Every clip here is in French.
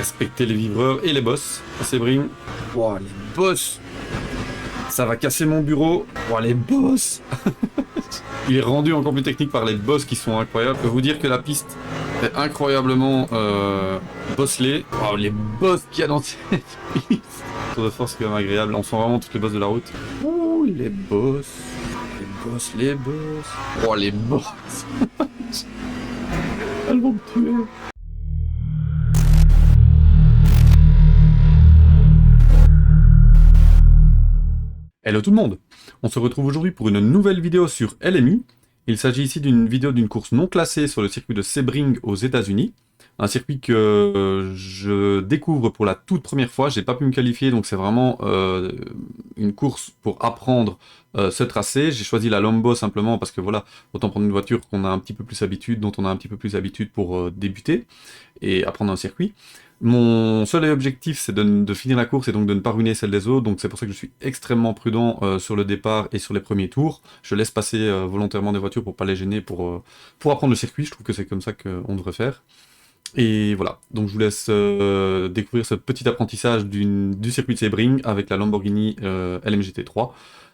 Respecter les vivreurs et les boss à Sebring. Wow, les boss. Ça va casser mon bureau. Wow, les boss. Il est rendu encore plus technique par les boss qui sont incroyables. Je peux vous dire que la piste est incroyablement bosselée. Wow, les boss qu'il y a dans cette piste. Tour de force, c'est quand même agréable. On sent vraiment toutes les boss de la route. Oh, les boss. Les boss, les boss. Oh, les boss. Elles vont me tuer. Hello tout le monde. On se retrouve aujourd'hui pour une nouvelle vidéo sur LMU. Il s'agit ici d'une vidéo d'une course non classée sur le circuit de Sebring aux États-Unis. Un circuit que je découvre pour la toute première fois. J'ai pas pu me qualifier, donc c'est vraiment une course pour apprendre ce tracé. J'ai choisi la Lambo simplement parce que voilà, autant prendre une voiture qu'on a un petit peu plus habitude, dont on a un petit peu plus habitude pour débuter et apprendre un circuit. Mon seul objectif, c'est de finir la course et donc de ne pas ruiner celle des autres. Donc c'est pour ça que je suis extrêmement prudent sur le départ et sur les premiers tours. Je laisse passer volontairement des voitures pour pas les gêner, pour apprendre le circuit. Je trouve que c'est comme ça qu'on devrait faire. Et voilà, donc je vous laisse découvrir ce petit apprentissage du circuit de Sebring avec la Lamborghini LMGT3.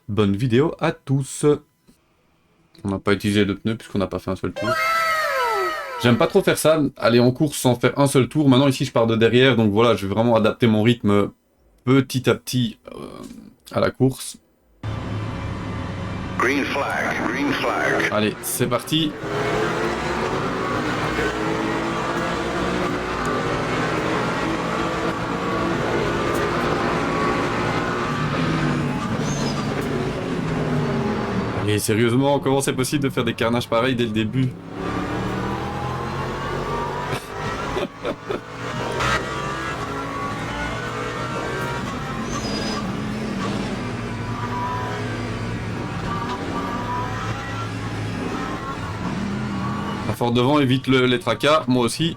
Bonne vidéo à tous. On n'a pas utilisé de pneus puisqu'on n'a pas fait un seul tour. J'aime pas trop faire ça, aller en course sans faire un seul tour. Maintenant ici je pars de derrière, donc voilà, je vais vraiment adapter mon rythme petit à petit à la course. Green flag, green flag. Allez, c'est parti. Et sérieusement, comment c'est possible de faire des carnages pareils dès le début? La Ford devant évite les tracas, moi aussi.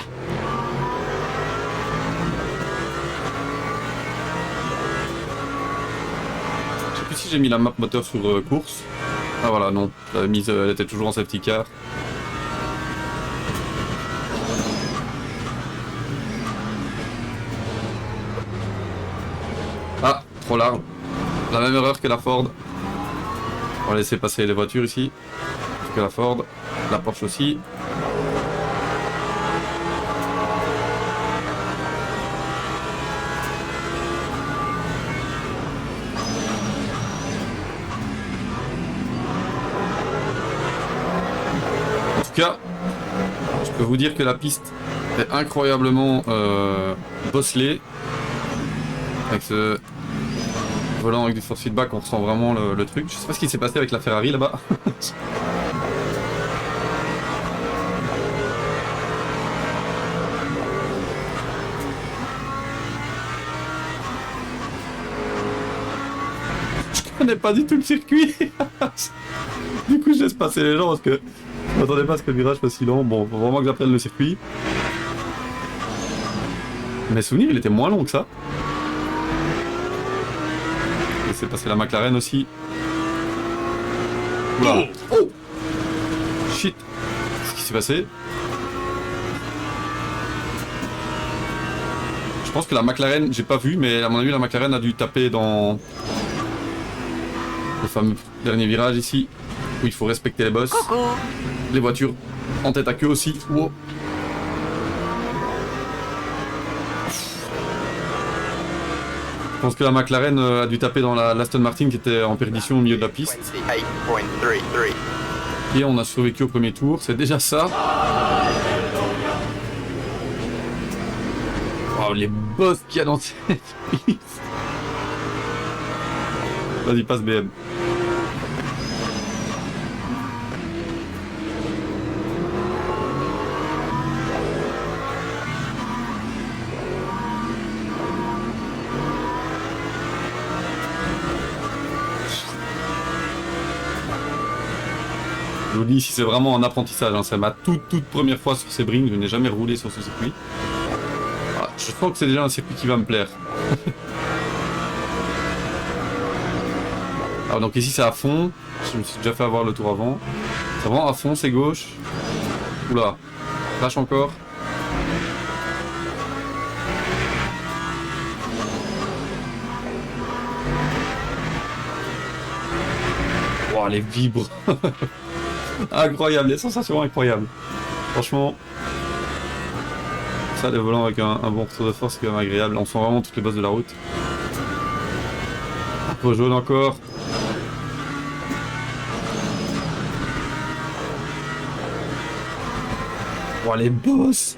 Je sais plus si j'ai mis la map moteur sur course. Ah voilà, non, j'avais mise, elle était toujours en safety car. Ah, trop large. La même erreur que la Ford. On va laisser passer les voitures ici. Que la Ford, la Porsche aussi. En tout cas, je peux vous dire que la piste est incroyablement bosselée. Avec ce volant avec du force feedback, on ressent vraiment le truc. Je sais pas ce qui s'est passé avec la Ferrari là-bas. Je connais pas du tout le circuit. Du coup je laisse passer les gens parce que je m'attendais pas à ce que le virage soit si lent. Bon, faut vraiment que j'apprenne le circuit. Mes souvenirs, il était moins long que ça. Laissez passer la McLaren aussi. Oula. Oh shit. Qu'est-ce qui s'est passé? Je pense que la McLaren, j'ai pas vu, mais à mon avis la McLaren a dû taper dans le fameux dernier virage ici, où il faut respecter les boss. Coucou. Les voitures en tête à queue aussi. Wow. Je pense que la McLaren a dû taper dans l'Aston Martin qui était en perdition au milieu de la piste. 28.33. Et on a survécu au premier tour, c'est déjà ça. Wow, les boss qu'il y a dans cette piste. Vas-y, passe BM. Je vous dis, si c'est vraiment un apprentissage, hein, c'est ma toute première fois sur Sebring, je n'ai jamais roulé sur ce circuit. Voilà, je sens que c'est déjà un circuit qui va me plaire. Alors donc ici c'est à fond, je me suis déjà fait avoir le tour avant. C'est vraiment à fond, c'est gauche. Oula, lâche encore. Oh, les vibres. Incroyable, les sensations incroyables. Franchement, ça, les volants avec un bon retour de force, c'est quand même agréable. On sent vraiment toutes les bases de la route. Un peu jaune encore. Oh, les boss.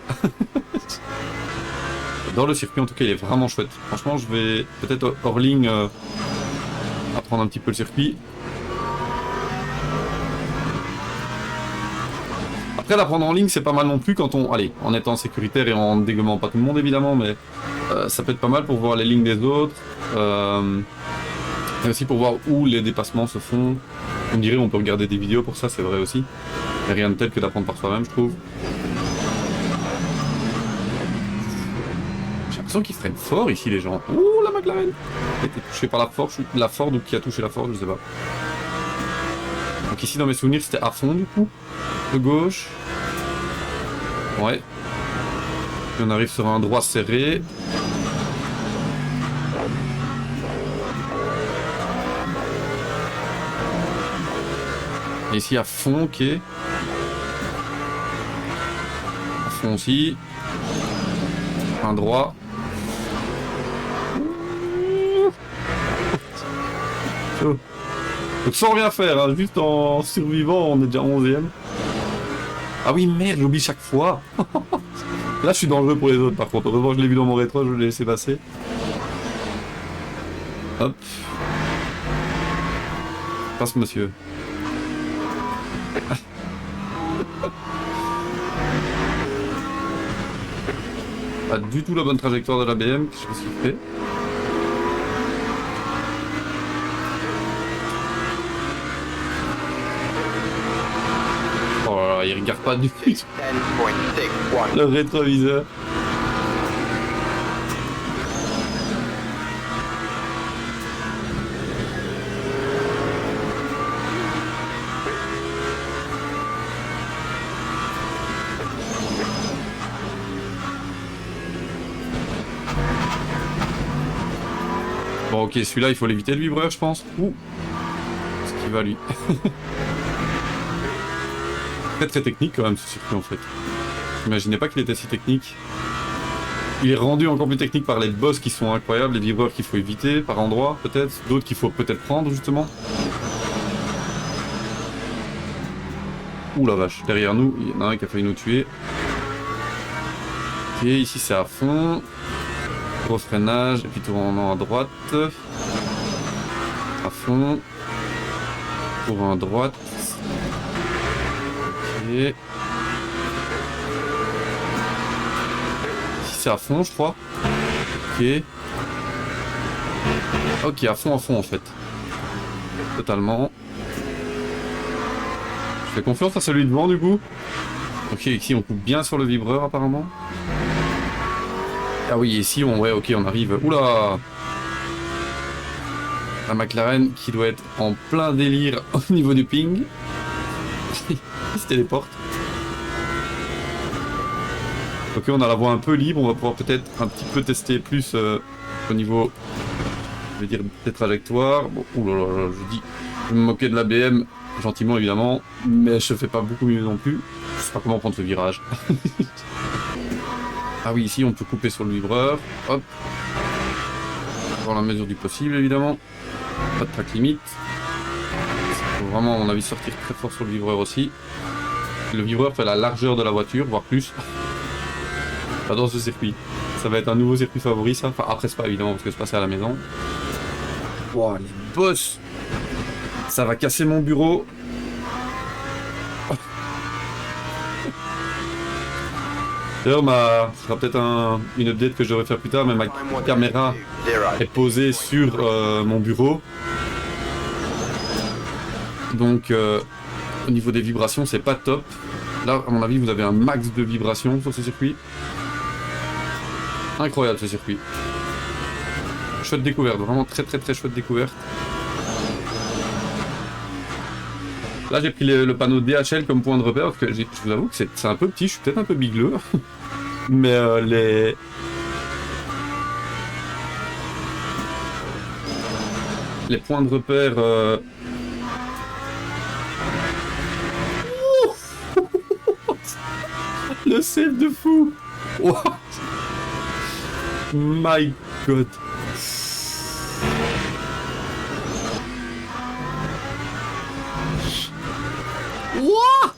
Dans le circuit, en tout cas, il est vraiment chouette. Franchement, je vais peut-être hors ligne apprendre un petit peu le circuit. Après, l'apprendre en ligne, c'est pas mal non plus quand on... Allez, en étant sécuritaire et en dégommant pas tout le monde, évidemment, mais ça peut être pas mal pour voir les lignes des autres. Et aussi pour voir où les dépassements se font. On dirait on peut regarder des vidéos pour ça, c'est vrai aussi. Mais rien de tel que d'apprendre par soi-même, je trouve. J'ai l'impression qu'ils freinent fort ici, les gens. Ouh, la McLaren! Elle a été touchée par la Ford ou qui a touché la Ford, je sais pas. Donc ici, dans mes souvenirs, c'était à fond, du coup. De gauche. Ouais. Puis on arrive sur un droit serré. Et ici à fond, ok. À fond aussi. Un droit. Chaud. Donc sans rien faire, hein, juste en survivant, on est déjà 11ème. Ah oui, merde, j'oublie chaque fois. Là, je suis dangereux pour les autres, par contre. Heureusement, je l'ai vu dans mon rétro, je l'ai laissé passer. Hop. Passe, monsieur. Pas du tout la bonne trajectoire de la BM, je sais pas ce qu'il fait. Oh là là, il regarde pas du tout le rétroviseur. Bon ok, celui-là il faut l'éviter le vibreur je pense. Ouh. Ce qui va lui. Très technique quand même ce circuit en fait. J'imaginais pas qu'il était si technique. Il est rendu encore plus technique par les boss qui sont incroyables, les vibreurs qu'il faut éviter par endroits peut-être, d'autres qu'il faut peut-être prendre justement. Ouh la vache, derrière nous, il y en a un qui a failli nous tuer. Ok, ici c'est à fond. Gros freinage, et puis tournant à droite. À fond. Tournant à droite. Ok. Ici c'est à fond, je crois. Ok. Ok, à fond en fait. Totalement. Je fais confiance à celui devant du coup. Ok, ici on coupe bien sur le vibreur apparemment. Ah oui, ici on... Ouais, ok, on arrive... Oula! La McLaren qui doit être en plein délire au niveau du ping. Il se téléporte. Ok, on a la voie un peu libre, on va pouvoir peut-être un petit peu tester plus au niveau... Je vais dire des trajectoires. Bon, oulala, je dis... Je vais me moquer de la BM, gentiment évidemment, mais je fais pas beaucoup mieux non plus. Je sais pas comment prendre ce virage. Ah oui, ici on peut couper sur le vibreur, hop, dans la mesure du possible évidemment, pas de track limite. Il faut vraiment à mon avis sortir très fort sur le vibreur aussi. Le vibreur fait la largeur de la voiture, voire plus. J'adore ce circuit, ça va être un nouveau circuit favori ça, enfin après c'est pas évidemment parce que c'est passé à la maison. Wow, les boss, ça va casser mon bureau. D'ailleurs, ce sera peut-être une update que je devrais faire plus tard, mais ma caméra est posée sur mon bureau. Donc, au niveau des vibrations, c'est pas top. Là, à mon avis, vous avez un max de vibrations sur ce circuit. Incroyable ce circuit. Chouette découverte, vraiment très chouette découverte. Là j'ai pris le panneau DHL comme point de repère parce que je vous avoue que c'est un peu petit, je suis peut-être un peu bigleux. Mais les points de repère save de fou. What? My god. What?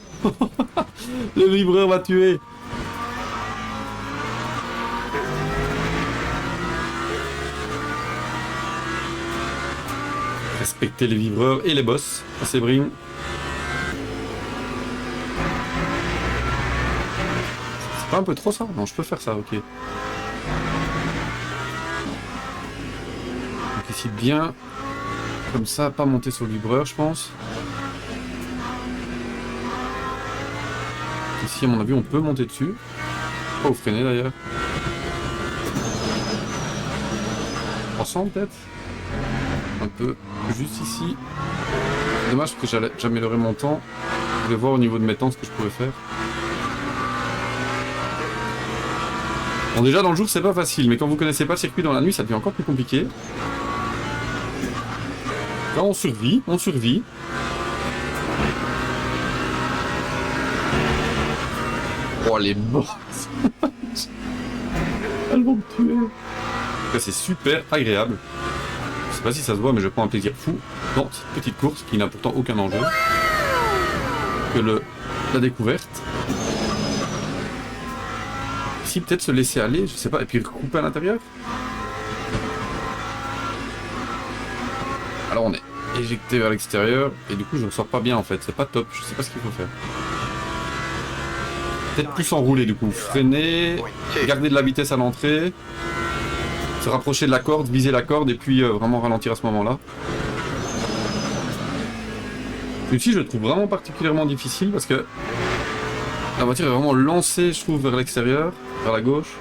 Le vibreur m'a tué. Respecter les vibreurs et les boss. C'est brim. C'est pas un peu trop ça? Non, je peux faire ça, ok. Donc ici bien. Comme ça, pas monter sur le vibreur, je pense. Ici, à mon avis, on peut monter dessus. Pas au freiner d'ailleurs. 300 peut-être? Un peu. Juste ici. Dommage que j'améliorais mon temps. Je voulais voir au niveau de mes temps ce que je pouvais faire. Bon, déjà dans le jour c'est pas facile, mais quand vous connaissez pas le circuit dans la nuit, ça devient encore plus compliqué. Là on survit, on survit. Oh les boss. Elles vont me tuer. C'est super agréable. Je sais pas si ça se voit, mais je prends un plaisir fou dans cette petite course qui n'a pourtant aucun enjeu que la découverte. Ici, peut-être se laisser aller, je sais pas, et puis recouper à l'intérieur. Alors on est éjecté vers l'extérieur, et du coup je ne ressors pas bien en fait, c'est pas top, je sais pas ce qu'il faut faire. Peut-être plus s'enrouler du coup, freiner, garder de la vitesse à l'entrée. Se rapprocher de la corde, viser la corde et puis vraiment ralentir à ce moment-là. Celui-ci je le trouve vraiment particulièrement difficile parce que la voiture est vraiment lancée, je trouve, vers l'extérieur, vers la gauche.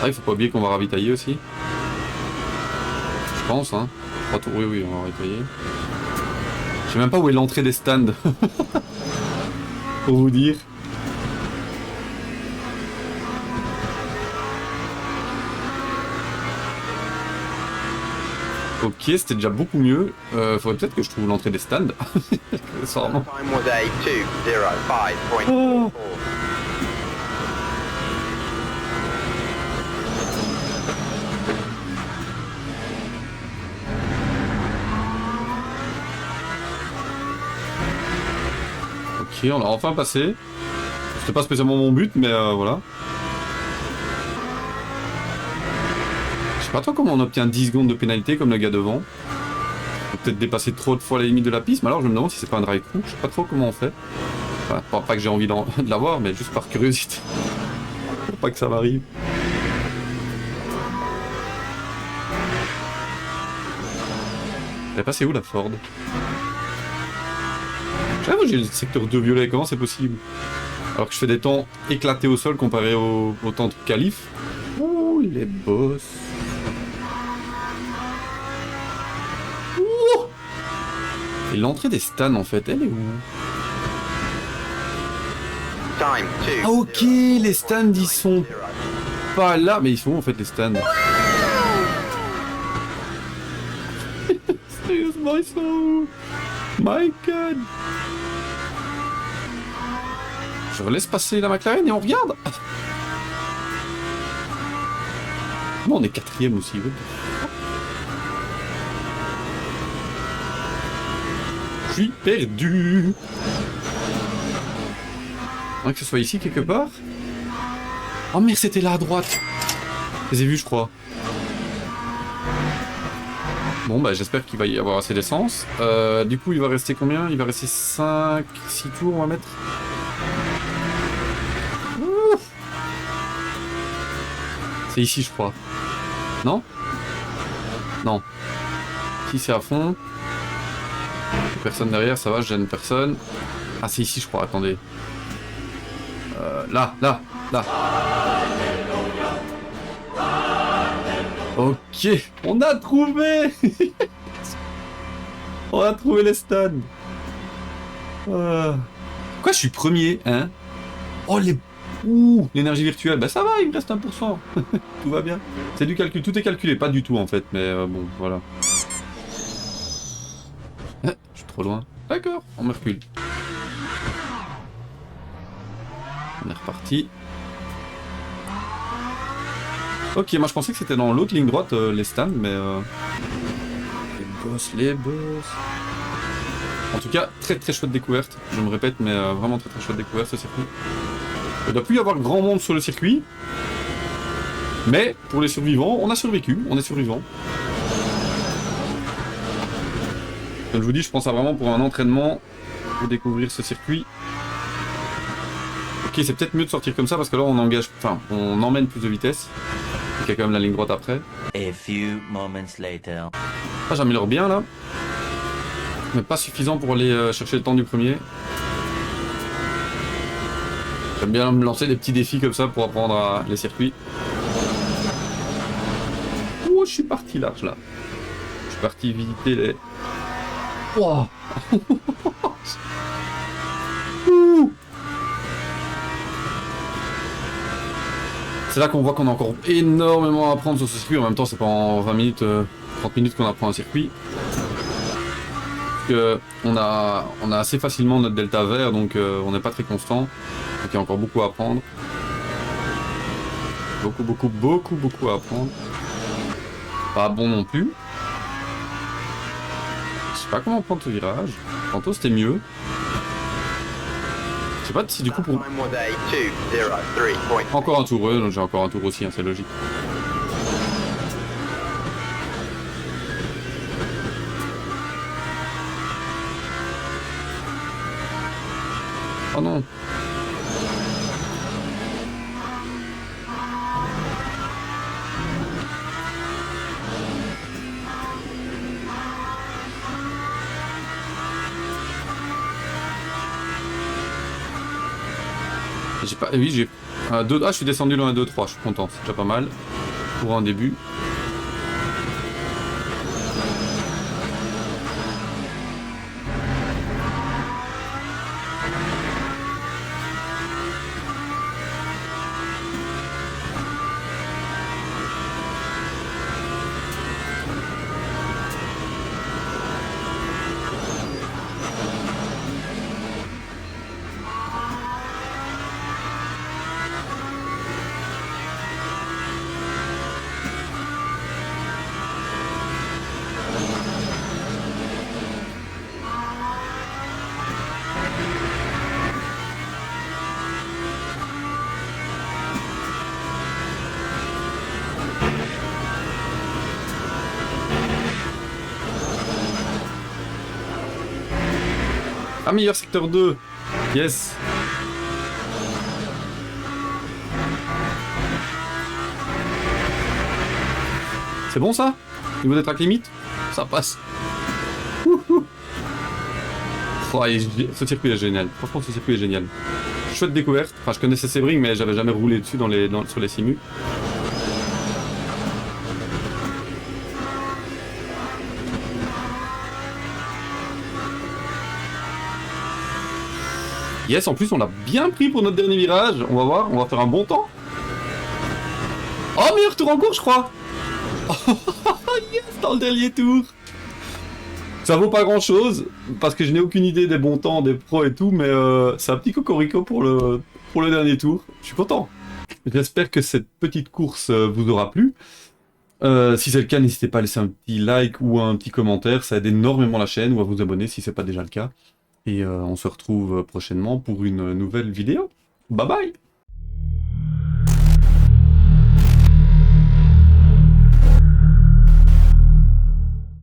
Ah, il faut pas oublier qu'on va ravitailler aussi. Je pense, hein. Oui, on va ravitailler. Je sais même pas où est l'entrée des stands. Pour vous dire. Ok, c'était déjà beaucoup mieux. Faudrait peut-être que je trouve l'entrée des stands. Sûrement. Oh. Ok, on a enfin passé. C'était pas spécialement mon but, mais voilà. Je sais pas trop comment on obtient 10 secondes de pénalité comme le gars devant. Peut-être dépasser trop de fois la limite de la piste, mais alors je me demande si c'est pas un drive-thru. Je sais pas trop comment on fait. Enfin, pas que j'ai envie de l'avoir, mais juste par curiosité. Pour pas que ça m'arrive. Elle est passée où la Ford? J'ai le secteur 2 violet, comment c'est possible? Alors que je fais des temps éclatés au sol comparé au temps de qualif. Oh, les boss. Oh. Et l'entrée des stands en fait, elle est où? Ah ok, les stands ils sont pas là, mais ils sont où en fait les stands? Sérieusement ils sont où? My god. Je laisse passer la McLaren et on regarde. Bon, on est 4ème aussi. Ouais. Je suis perdu. Que ce soit ici quelque part. Oh merde, c'était là à droite. Je les ai vus, je crois. Bon, bah j'espère qu'il va y avoir assez d'essence. Du coup, il va rester combien? Il va rester 5, 6 tours, on va mettre. C'est ici, je crois. Non? Non. Ici, c'est à fond. Personne derrière, ça va, je gêne personne. Ah, c'est ici, je crois, attendez. Là. Ok, on a trouvé. On a trouvé les stands. Pourquoi je suis premier, hein? Oh, l'énergie virtuelle. Bah ça va, il me reste 1%. Tout va bien. C'est du calcul, tout est calculé, pas du tout en fait, mais bon, voilà. trop loin. D'accord, on me recule. On est reparti. Ok, moi je pensais que c'était dans l'autre ligne droite, les stands, mais... les boss... En tout cas, très très chouette découverte. Je me répète, mais vraiment très très chouette découverte ce circuit. Il ne doit plus y avoir grand monde sur le circuit. Mais, pour les survivants, on a survécu, on est survivants. Comme je vous dis, je pense ça vraiment pour un entraînement, pour découvrir ce circuit. Ok, c'est peut-être mieux de sortir comme ça, parce que là on engage... Enfin, on emmène plus de vitesse. Il y a quand même la ligne droite après. A few moments later. Ah, j'améliore bien là. Mais pas suffisant pour aller chercher le temps du premier. J'aime bien me lancer des petits défis comme ça pour apprendre les circuits. Oh, je suis parti large là. Je suis parti visiter les... Wow. C'est là qu'on voit qu'on a encore énormément à apprendre sur ce circuit. En même temps, c'est pas en 20 minutes, 30 minutes qu'on apprend un circuit. Parce que on a assez facilement notre delta vert, donc on n'est pas très constant. Donc il y a encore beaucoup à apprendre. Beaucoup à apprendre. Pas bon non plus. Je sais pas comment prendre ce virage. Tantôt c'était mieux. Je sais pas si du coup pour... Encore un tour, ouais, donc j'ai encore un tour aussi, hein, c'est logique. Oh non. J'ai pas... Oui, j'ai... Ah, je suis descendu dans un 2-3, je suis content, c'est déjà pas mal. Pour un début. Ah, meilleur secteur 2. Yes. C'est bon ça? Niveau des track limite? Ça passe. Wouhou. Oh, ce circuit est génial. Franchement, ce circuit est génial. Chouette découverte. Enfin, je connaissais Sebring, mais j'avais jamais roulé dessus sur les simus. Yes, en plus on l'a bien pris pour notre dernier virage. On va voir, on va faire un bon temps. Oh, meilleur tour en cours, je crois. Yes, dans le dernier tour. Ça vaut pas grand chose, parce que je n'ai aucune idée des bons temps, des pros et tout, mais c'est un petit cocorico pour le dernier tour. Je suis content. J'espère que cette petite course vous aura plu. Si c'est le cas, n'hésitez pas à laisser un petit like ou un petit commentaire, ça aide énormément la chaîne, ou à vous abonner si c'est pas déjà le cas. Et on se retrouve prochainement pour une nouvelle vidéo. Bye bye!